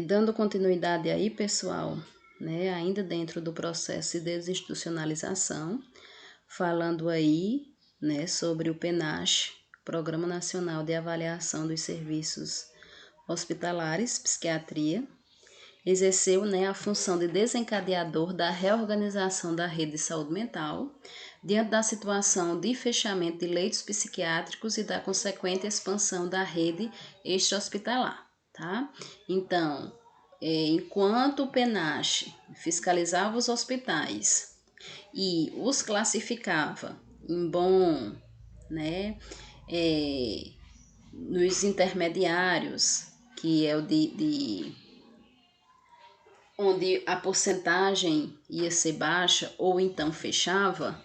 Dando continuidade aí, pessoal, né, ainda dentro do processo de desinstitucionalização, falando aí, né, sobre o PNAS, Programa Nacional de Avaliação dos Serviços Hospitalares, Psiquiatria, exerceu, né, a função de desencadeador da reorganização da rede de saúde mental, diante da situação de fechamento de leitos psiquiátricos e da consequente expansão da rede extra-hospitalar, tá? Então, enquanto o PENASH fiscalizava os hospitais e os classificava em bom, né, nos intermediários, que é o onde a porcentagem ia ser baixa ou então fechava,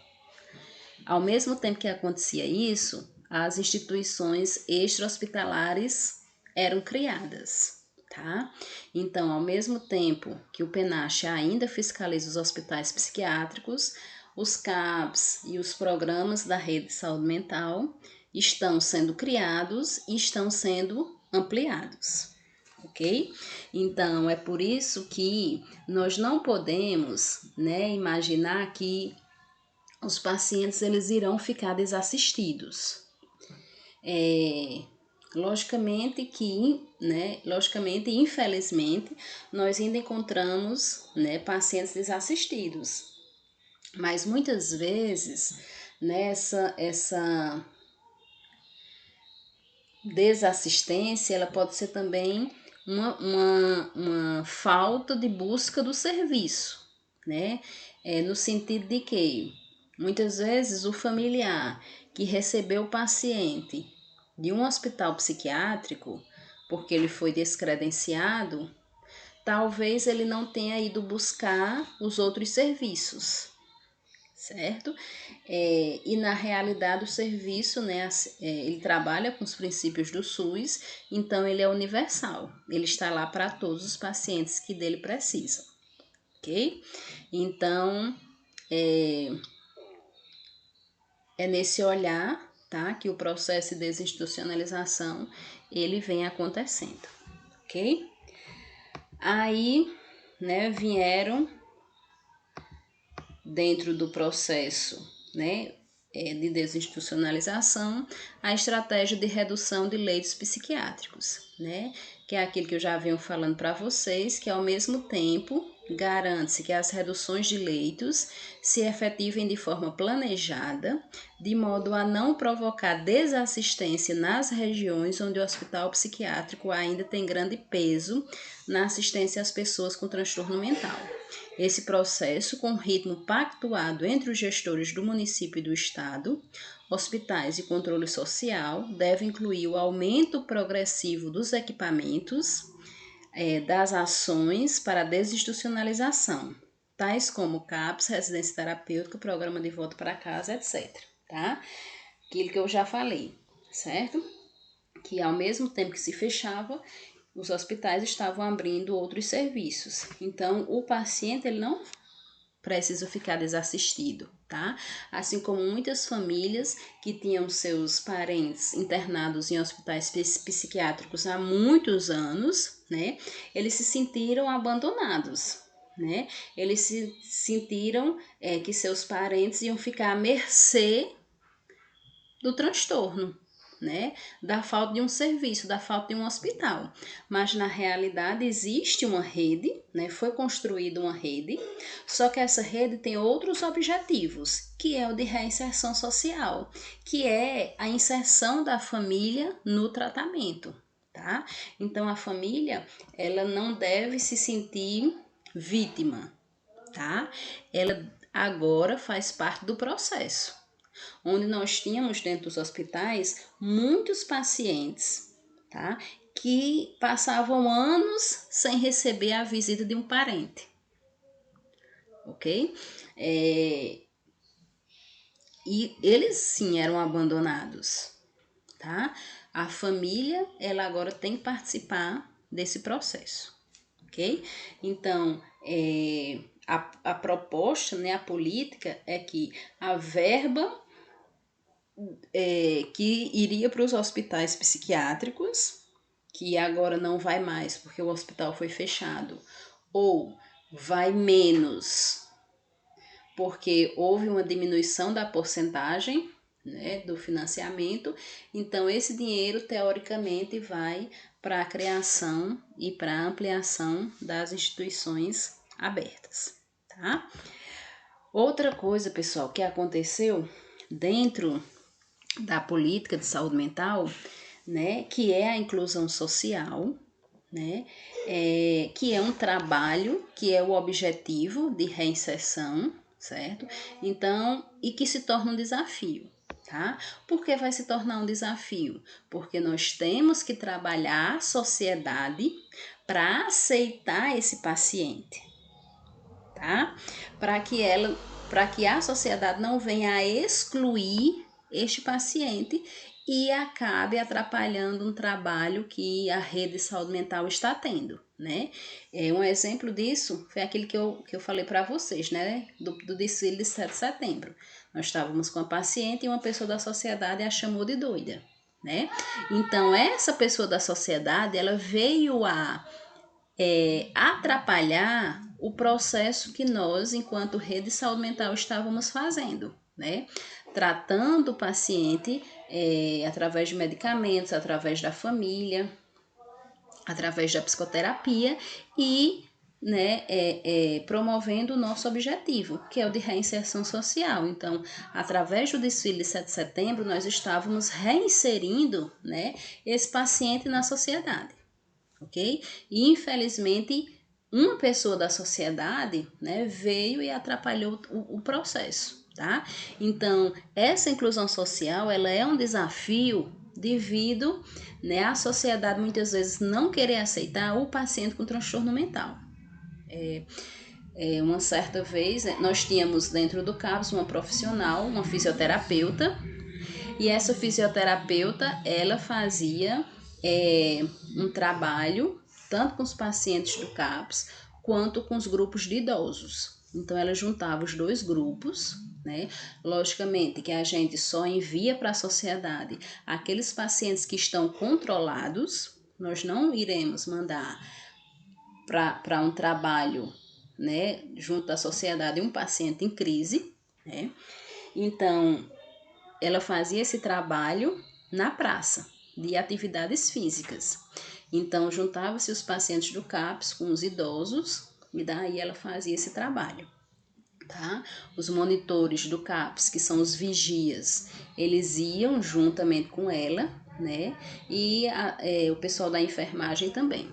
ao mesmo tempo que acontecia isso, as instituições extra-hospitalares eram criadas, tá? Então, ao mesmo tempo que o PENASH ainda fiscaliza os hospitais psiquiátricos, os CAPs e os programas da rede de saúde mental estão sendo criados e estão sendo ampliados, ok? Então, é por isso que nós não podemos, né, imaginar que os pacientes eles irão ficar desassistidos. Logicamente, infelizmente, nós ainda encontramos, né, pacientes desassistidos. Mas muitas vezes, essa desassistência, ela pode ser também uma falta de busca do serviço, né? No sentido de que, muitas vezes, o familiar que recebeu o paciente de um hospital psiquiátrico, porque ele foi descredenciado, talvez ele não tenha ido buscar os outros serviços, certo? E na realidade o serviço, né, ele trabalha com os princípios do SUS, então ele é universal, ele está lá para todos os pacientes que dele precisam, ok? Então, é nesse olhar, tá, que o processo de desinstitucionalização, ele vem acontecendo, ok? Aí, né, vieram dentro do processo, né, de desinstitucionalização, a estratégia de redução de leitos psiquiátricos, né, que é aquilo que eu já venho falando para vocês, que ao mesmo tempo garante-se que as reduções de leitos se efetivem de forma planejada, de modo a não provocar desassistência nas regiões onde o hospital psiquiátrico ainda tem grande peso na assistência às pessoas com transtorno mental. Esse processo, com ritmo pactuado entre os gestores do município e do estado, hospitais e controle social, deve incluir o aumento progressivo dos equipamentos, das ações para a desinstitucionalização, tais como CAPS, residência terapêutica, programa de volta para casa, etc. Tá? Aquilo que eu já falei, certo? Que ao mesmo tempo que se fechava, os hospitais estavam abrindo outros serviços. Então, o paciente ele não precisa ficar desassistido, tá? Assim como muitas famílias que tinham seus parentes internados em hospitais psiquiátricos há muitos anos, né? Eles se sentiram abandonados, né? Eles se sentiram que seus parentes iam ficar à mercê do transtorno, né? Da falta de um serviço, da falta de um hospital. Mas na realidade existe uma rede, né? Foi construída uma rede, só que essa rede tem outros objetivos, que é o de reinserção social, que é a inserção da família no tratamento, tá? Então a família, ela não deve se sentir vítima, tá? Ela agora faz parte do processo, onde nós tínhamos dentro dos hospitais muitos pacientes, tá? Que passavam anos sem receber a visita de um parente, ok? E eles sim eram abandonados, tá? A família, ela agora tem que participar desse processo, ok? Então, a proposta, né, a política é que a verba que iria para os hospitais psiquiátricos, que agora não vai mais porque o hospital foi fechado, ou vai menos porque houve uma diminuição da porcentagem, né, do financiamento, então esse dinheiro teoricamente vai para a criação e para a ampliação das instituições abertas, tá? Outra coisa, pessoal, que aconteceu dentro da política de saúde mental, né, que é a inclusão social, né, que é um trabalho, que é o objetivo de reinserção, certo? Então, e que se torna um desafio, tá? Por que vai se tornar um desafio? Porque nós temos que trabalhar a sociedade para aceitar esse paciente, tá? Para que a sociedade não venha a excluir este paciente e acabe atrapalhando um trabalho que a rede de saúde mental está tendo, né? Um exemplo disso foi aquele que eu falei para vocês, né? Do desfile de 7 de setembro. Nós estávamos com a paciente e uma pessoa da sociedade a chamou de doida, né? Então, essa pessoa da sociedade, ela veio a atrapalhar o processo que nós, enquanto rede de saúde mental, estávamos fazendo, né? Tratando o paciente através de medicamentos, através da família, através da psicoterapia e, né, promovendo o nosso objetivo, que é o de reinserção social. Então, através do desfile de 7 de setembro, nós estávamos reinserindo, né, esse paciente na sociedade. Ok? E infelizmente uma pessoa da sociedade, né, veio e atrapalhou o processo, tá? Então essa inclusão social, ela é um desafio devido, né, à sociedade muitas vezes não querer aceitar o paciente com transtorno mental. Uma certa vez nós tínhamos dentro do CAPS uma profissional, uma fisioterapeuta, e essa fisioterapeuta, ela fazia um trabalho tanto com os pacientes do CAPS quanto com os grupos de idosos. Então, ela juntava os dois grupos, né? Logicamente que a gente só envia para a sociedade aqueles pacientes que estão controlados, nós não iremos mandar para um trabalho, né, junto da sociedade um paciente em crise, né? Então, ela fazia esse trabalho na praça, de atividades físicas. Então, juntava-se os pacientes do CAPS com os idosos e daí ela fazia esse trabalho, tá? Os monitores do CAPS, que são os vigias, eles iam juntamente com ela, né? E o pessoal da enfermagem também,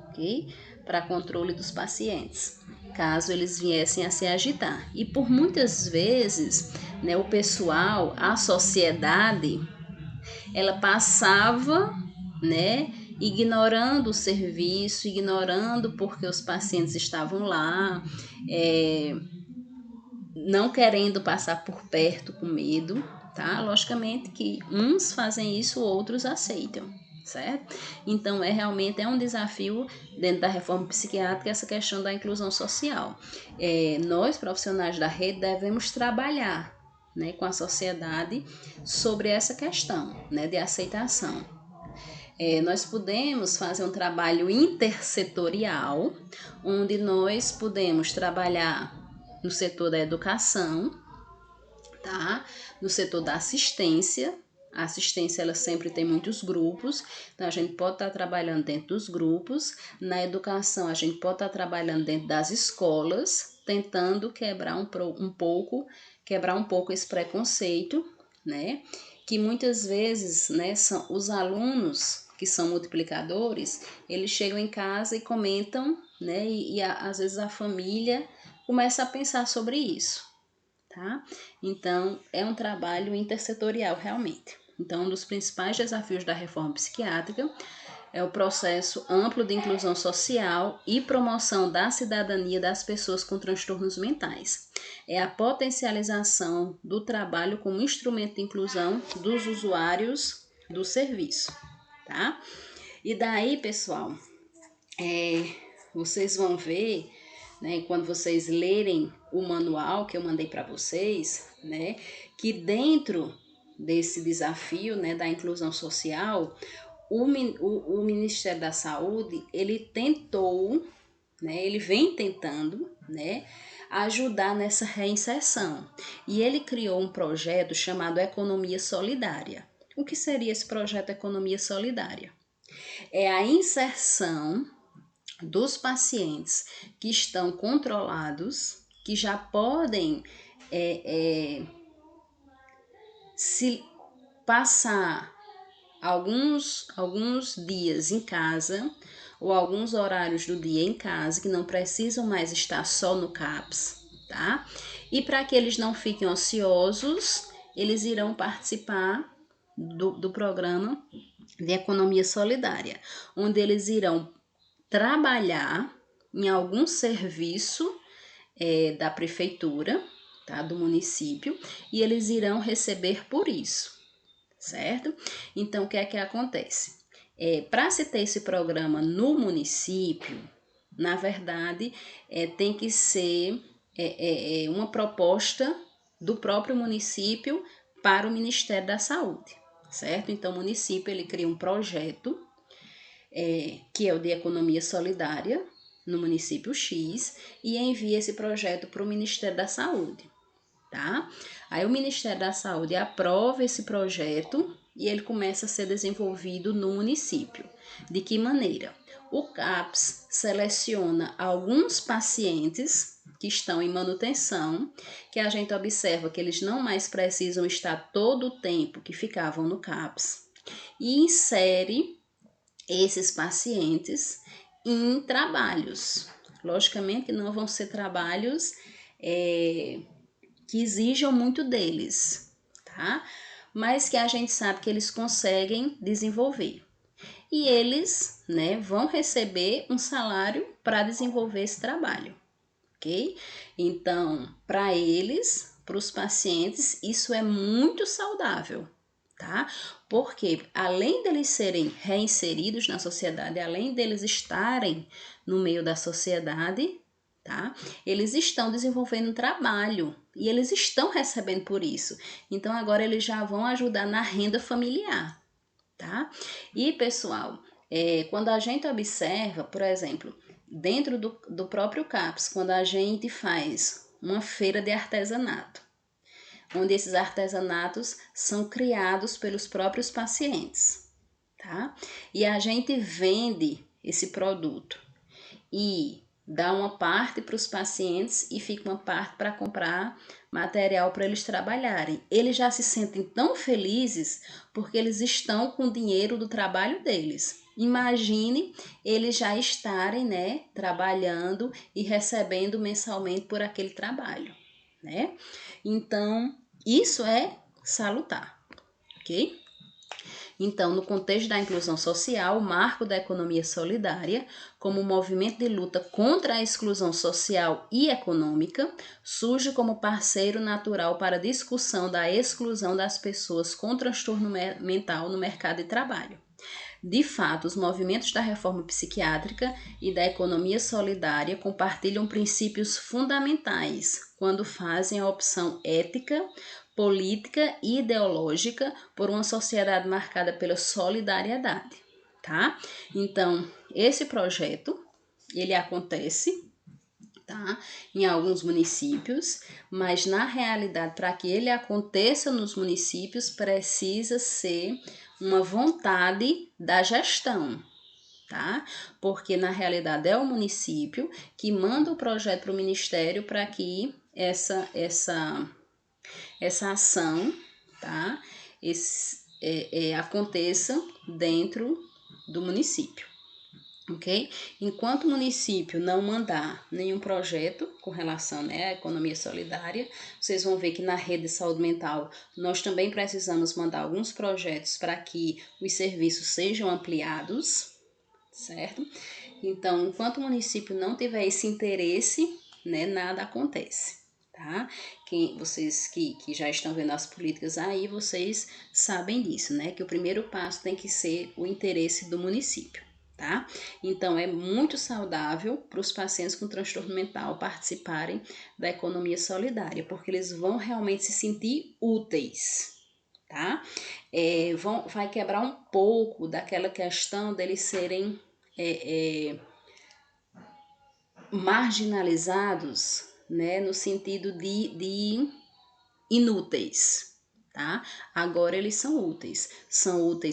ok? Para controle dos pacientes, caso eles viessem a se agitar. E por muitas vezes, né, o pessoal, a sociedade, ela passava, né, ignorando o serviço, ignorando porque os pacientes estavam lá, não querendo passar por perto com medo, tá? Logicamente que uns fazem isso, outros aceitam, certo? Então, realmente um desafio dentro da reforma psiquiátrica essa questão da inclusão social. Nós, profissionais da rede, devemos trabalhar, né, com a sociedade sobre essa questão, né, de aceitação. Nós podemos fazer um trabalho intersetorial, onde nós podemos trabalhar no setor da educação, tá? No setor da assistência. A assistência, ela sempre tem muitos grupos, então a gente pode estar trabalhando dentro dos grupos. Na educação, a gente pode estar trabalhando dentro das escolas, tentando quebrar um pouco esse preconceito, né? Que muitas vezes, né, são os alunos que são multiplicadores, eles chegam em casa e comentam, né? E às vezes a família começa a pensar sobre isso, tá? Então, é um trabalho intersetorial realmente. Então, um dos principais desafios da reforma psiquiátrica é o processo amplo de inclusão social e promoção da cidadania das pessoas com transtornos mentais. É a potencialização do trabalho como instrumento de inclusão dos usuários do serviço, tá? E daí, pessoal, vocês vão ver, né, quando vocês lerem o manual que eu mandei para vocês, né, que dentro desse desafio, né, da inclusão social, o Ministério da Saúde, ele tentou, né, ele vem tentando, né, ajudar nessa reinserção. E ele criou um projeto chamado Economia Solidária. O que seria esse projeto Economia Solidária? É a inserção dos pacientes que estão controlados, que já podem se passar alguns dias em casa ou alguns horários do dia em casa, que não precisam mais estar só no CAPS, tá? E para que eles não fiquem ociosos, eles irão participar do programa de economia solidária, onde eles irão trabalhar em algum serviço da prefeitura, tá, do município, e eles irão receber por isso, certo? Então, o que é que acontece? Para se ter esse programa no município, na verdade, tem que ser uma proposta do próprio município para o Ministério da Saúde, certo? Então, o município ele cria um projeto que é o de economia solidária no município X e envia esse projeto para o Ministério da Saúde, tá? Aí o Ministério da Saúde aprova esse projeto e ele começa a ser desenvolvido no município. De que maneira? O CAPS seleciona alguns pacientes que estão em manutenção, que a gente observa que eles não mais precisam estar todo o tempo que ficavam no CAPS, e insere esses pacientes em trabalhos. Logicamente que não vão ser trabalhos que exijam muito deles, tá? Mas que a gente sabe que eles conseguem desenvolver. E eles, né, vão receber um salário para desenvolver esse trabalho, ok? Então, para eles, para os pacientes, isso é muito saudável, tá? Porque além deles serem reinseridos na sociedade, além deles estarem no meio da sociedade, tá? Eles estão desenvolvendo um trabalho e eles estão recebendo por isso. Então agora eles já vão ajudar na renda familiar, tá? E pessoal, quando a gente observa, por exemplo, dentro do próprio CAPS, quando a gente faz uma feira de artesanato, onde esses artesanatos são criados pelos próprios pacientes, tá? E a gente vende esse produto e dá uma parte para os pacientes e fica uma parte para comprar material para eles trabalharem. Eles já se sentem tão felizes porque eles estão com o dinheiro do trabalho deles. Imagine eles já estarem, né, trabalhando e recebendo mensalmente por aquele trabalho, né? Então, isso é salutar, ok? Então, no contexto da inclusão social, o marco da economia solidária, como um movimento de luta contra a exclusão social e econômica, surge como parceiro natural para a discussão da exclusão das pessoas com transtorno mental no mercado de trabalho. De fato, os movimentos da reforma psiquiátrica e da economia solidária compartilham princípios fundamentais quando fazem a opção ética, política e ideológica por uma sociedade marcada pela solidariedade, tá? Então, esse projeto, ele acontece, tá? Em alguns municípios, mas na realidade, para que ele aconteça nos municípios, precisa ser uma vontade da gestão, tá? Porque na realidade é o município que manda o projeto para o ministério para que essa ação, tá? Aconteça dentro do município, ok? Enquanto o município não mandar nenhum projeto com relação, né, à economia solidária, vocês vão ver que na rede de saúde mental nós também precisamos mandar alguns projetos para que os serviços sejam ampliados, certo? Então, enquanto o município não tiver esse interesse, né, nada acontece, tá? Vocês que já estão vendo as políticas aí, vocês sabem disso, né? Que o primeiro passo tem que ser o interesse do município, tá? Então, é muito saudável para os pacientes com transtorno mental participarem da economia solidária, porque eles vão realmente se sentir úteis, tá? Vai quebrar um pouco daquela questão deles serem marginalizados, né, no sentido de inúteis, tá? Agora eles são úteis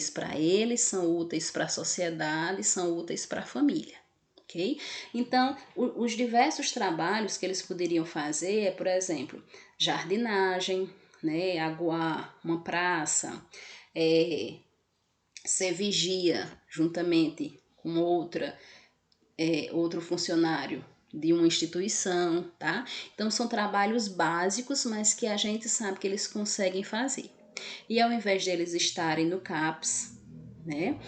para eles, são úteis para a sociedade, são úteis para a família, ok? Então, os diversos trabalhos que eles poderiam fazer é, por exemplo, jardinagem, né, aguar uma praça, ser vigia juntamente com outro funcionário de uma instituição, tá? Então são trabalhos básicos, mas que a gente sabe que eles conseguem fazer. E ao invés de eles estarem no CAPS, né,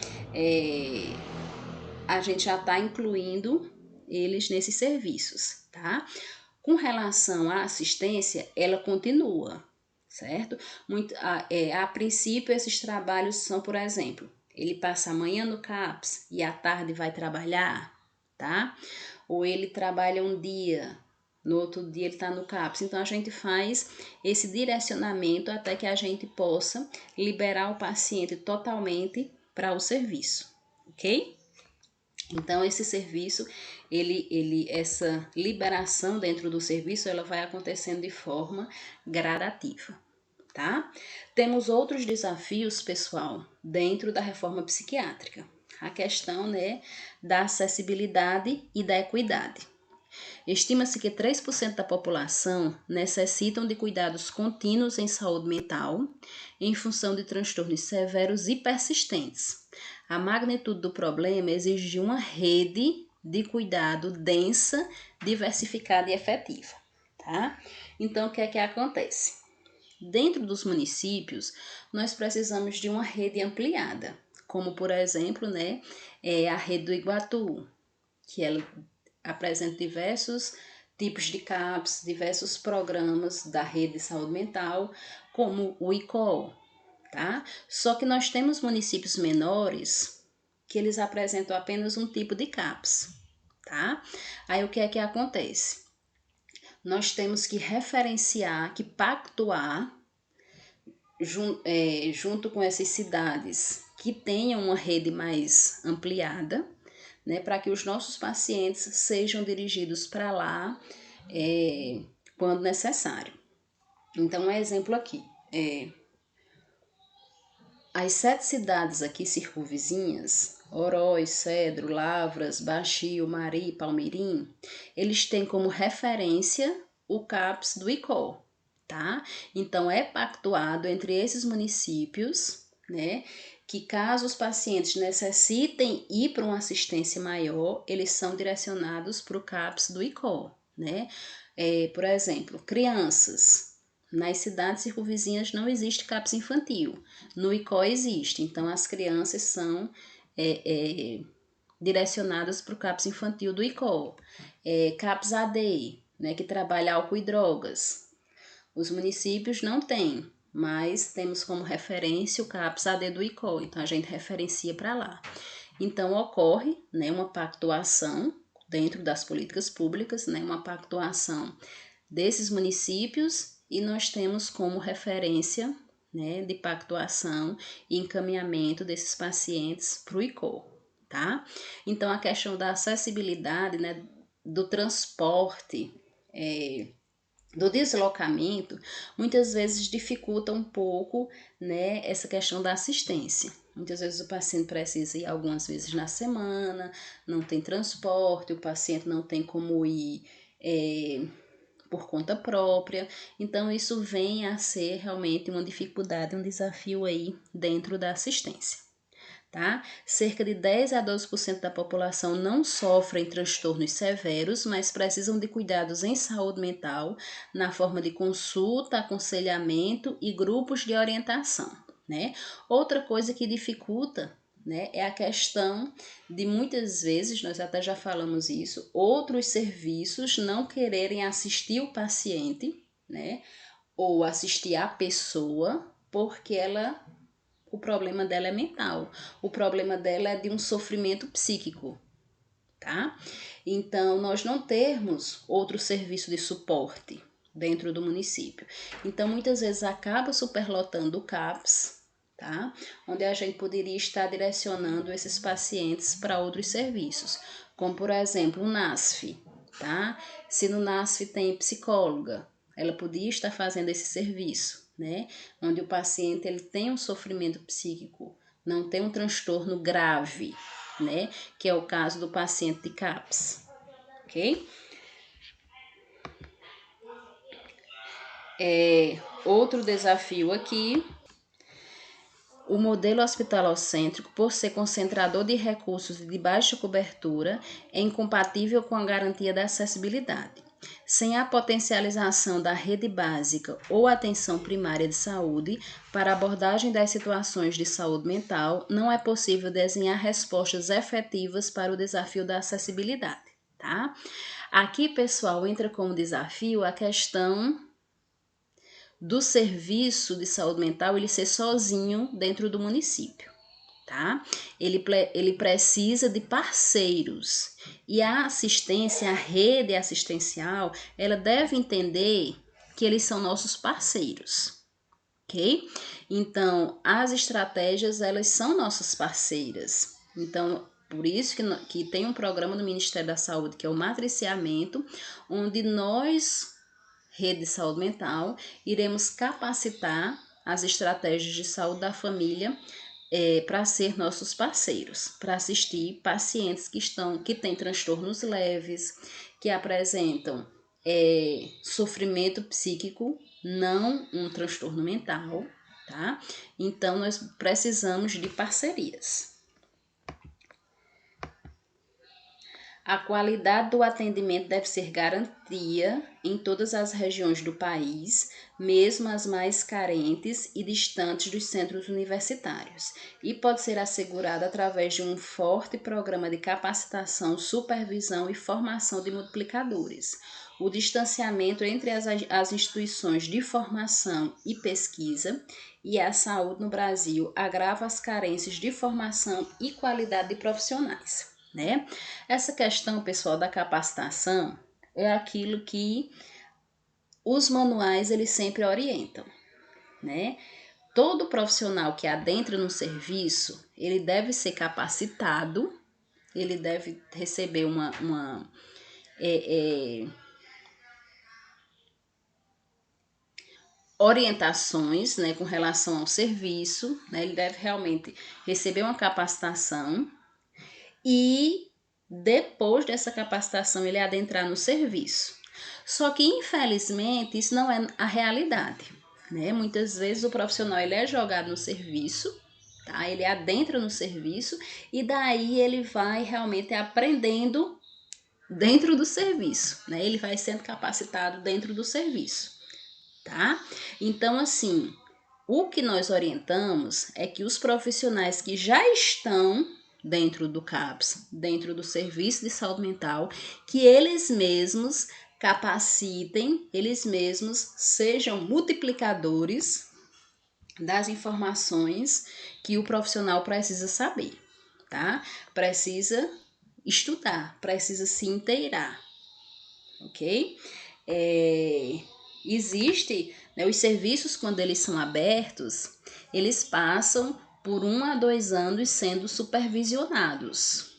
a gente já está incluindo eles nesses serviços, tá? Com relação à assistência, ela continua, certo? A princípio, esses trabalhos são, por exemplo, ele passa a manhã no CAPS e à tarde vai trabalhar, tá? Ou ele trabalha um dia, no outro dia ele está no CAPS. Então, a gente faz esse direcionamento até que a gente possa liberar o paciente totalmente para o serviço, ok? Então, esse serviço, essa liberação dentro do serviço, ela vai acontecendo de forma gradativa, tá? Temos outros desafios, pessoal, dentro da reforma psiquiátrica. A questão, né, da acessibilidade e da equidade. Estima-se que 3% da população necessitam de cuidados contínuos em saúde mental em função de transtornos severos e persistentes. A magnitude do problema exige uma rede de cuidado densa, diversificada e efetiva, tá? Então, o que é que acontece? Dentro dos municípios, nós precisamos de uma rede ampliada, como, por exemplo, né, a rede do Iguatu, que ela apresenta diversos tipos de CAPS, diversos programas da rede de saúde mental, como o ICOL, tá? Só que nós temos municípios menores que eles apresentam apenas um tipo de CAPS, tá? Aí o que é que acontece? Nós temos que referenciar, que pactuar junto com essas cidades que tenham uma rede mais ampliada, né, para que os nossos pacientes sejam dirigidos para lá quando necessário. Então, um exemplo aqui, as 7 cidades aqui circunvizinhas, Oroz, Cedro, Lavras, Baixio, Mari, Palmirim, eles têm como referência o CAPS do ICOL, tá? Então, é pactuado entre esses municípios, né, que caso os pacientes necessitem ir para uma assistência maior, eles são direcionados para o CAPS do ICOL, né? Por exemplo, crianças. Nas cidades circunvizinhas não existe CAPS infantil, no ICOL existe, então as crianças são direcionadas para o CAPS infantil do ICOL. CAPS AD, né, que trabalha álcool e drogas. Os municípios não têm, mas temos como referência o CAPS AD do ICOL, então a gente referencia para lá. Então ocorre, né, uma pactuação dentro das políticas públicas, né, uma pactuação desses municípios e nós temos como referência, né, de pactuação e encaminhamento desses pacientes para o ICOL, tá? Então a questão da acessibilidade, né, do transporte, do deslocamento, muitas vezes dificulta um pouco, né, essa questão da assistência. Muitas vezes o paciente precisa ir algumas vezes na semana, não tem transporte, o paciente não tem como ir por conta própria, então isso vem a ser realmente uma dificuldade, um desafio aí dentro da assistência. Tá? Cerca de 10 a 12% da população não sofrem transtornos severos, mas precisam de cuidados em saúde mental na forma de consulta, aconselhamento e grupos de orientação, né? Outra coisa que dificulta, né, é a questão de muitas vezes, nós até já falamos isso, outros serviços não quererem assistir o paciente, né, ou assistir a pessoa, porque o problema dela é mental, o problema dela é de um sofrimento psíquico, tá? Então, nós não termos outro serviço de suporte, dentro do município. Então, muitas vezes acaba superlotando o CAPS, tá? Onde a gente poderia estar direcionando esses pacientes para outros serviços, como por exemplo o NASF, tá? Se no NASF tem psicóloga, ela podia estar fazendo esse serviço, né? Onde o paciente ele tem um sofrimento psíquico, não tem um transtorno grave, né? Que é o caso do paciente de CAPS, ok? Outro desafio aqui, o modelo hospitalocêntrico, por ser concentrador de recursos de baixa cobertura, é incompatível com a garantia da acessibilidade. Sem a potencialização da rede básica ou atenção primária de saúde para abordagem das situações de saúde mental, não é possível desenhar respostas efetivas para o desafio da acessibilidade, tá? Aqui, pessoal, entra como desafio a questão do serviço de saúde mental ele ser sozinho dentro do município, tá? Ele precisa de parceiros e a assistência, a rede assistencial, ela deve entender que eles são nossos parceiros, ok? Então, as estratégias, elas são nossas parceiras. Então, por isso que tem um programa do Ministério da Saúde, que é o matriciamento, onde nós, rede de saúde mental, iremos capacitar as estratégias de saúde da família para ser nossos parceiros, para assistir pacientes que têm transtornos leves, que apresentam sofrimento psíquico, não um transtorno mental, tá? Então, nós precisamos de parcerias. A qualidade do atendimento deve ser garantia em todas as regiões do país, mesmo as mais carentes e distantes dos centros universitários, e pode ser assegurada através de um forte programa de capacitação, supervisão e formação de multiplicadores. O distanciamento entre as instituições de formação e pesquisa e a saúde no Brasil agrava as carências de formação e qualidade de profissionais, né? Essa questão, pessoal, da capacitação é aquilo que os manuais eles sempre orientam, né? Todo profissional que adentra no serviço, ele deve ser capacitado, ele deve receber orientações, né, com relação ao serviço, né? Ele deve realmente receber uma capacitação e depois dessa capacitação ele adentrar no serviço. Só que, infelizmente, isso não é a realidade, né? Muitas vezes o profissional ele é jogado no serviço, tá? Ele adentra no serviço e daí ele vai realmente aprendendo dentro do serviço, né? Ele vai sendo capacitado dentro do serviço, tá? Então, assim, o que nós orientamos é que os profissionais que já estão dentro do CAPS, dentro do Serviço de Saúde Mental, que eles mesmos capacitem, eles mesmos sejam multiplicadores das informações que o profissional precisa saber, tá? Precisa estudar, precisa se inteirar, ok? Existe, né, os serviços, quando eles são abertos, eles passam por 1 a 2 anos sendo supervisionados,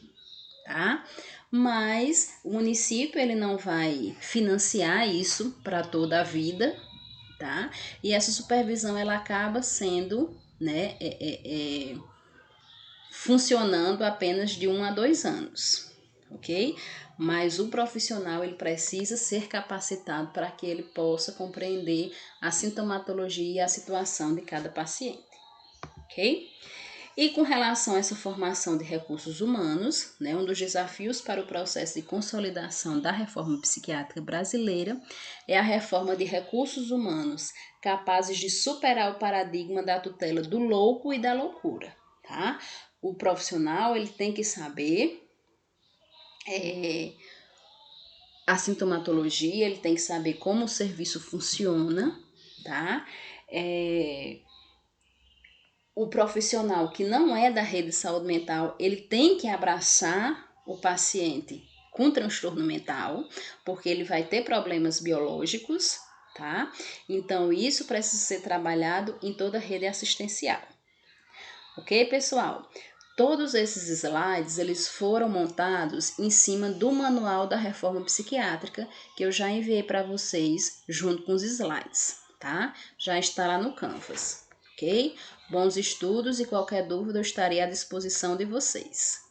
tá? Mas o município ele não vai financiar isso para toda a vida, tá? E essa supervisão ela acaba sendo, né, funcionando apenas de 1 a 2 anos, ok? Mas o profissional ele precisa ser capacitado para que ele possa compreender a sintomatologia e a situação de cada paciente, ok? E com relação a essa formação de recursos humanos, né, um dos desafios para o processo de consolidação da reforma psiquiátrica brasileira é a reforma de recursos humanos capazes de superar o paradigma da tutela do louco e da loucura, tá? O profissional ele tem que saber a sintomatologia, ele tem que saber como o serviço funciona, tá? O profissional que não é da rede de saúde mental, ele tem que abraçar o paciente com transtorno mental, porque ele vai ter problemas biológicos, tá? Então, isso precisa ser trabalhado em toda a rede assistencial. Ok, pessoal? Todos esses slides, eles foram montados em cima do manual da reforma psiquiátrica, que eu já enviei para vocês junto com os slides, tá? Já está lá no Canvas, ok? Bons estudos e qualquer dúvida eu estarei à disposição de vocês.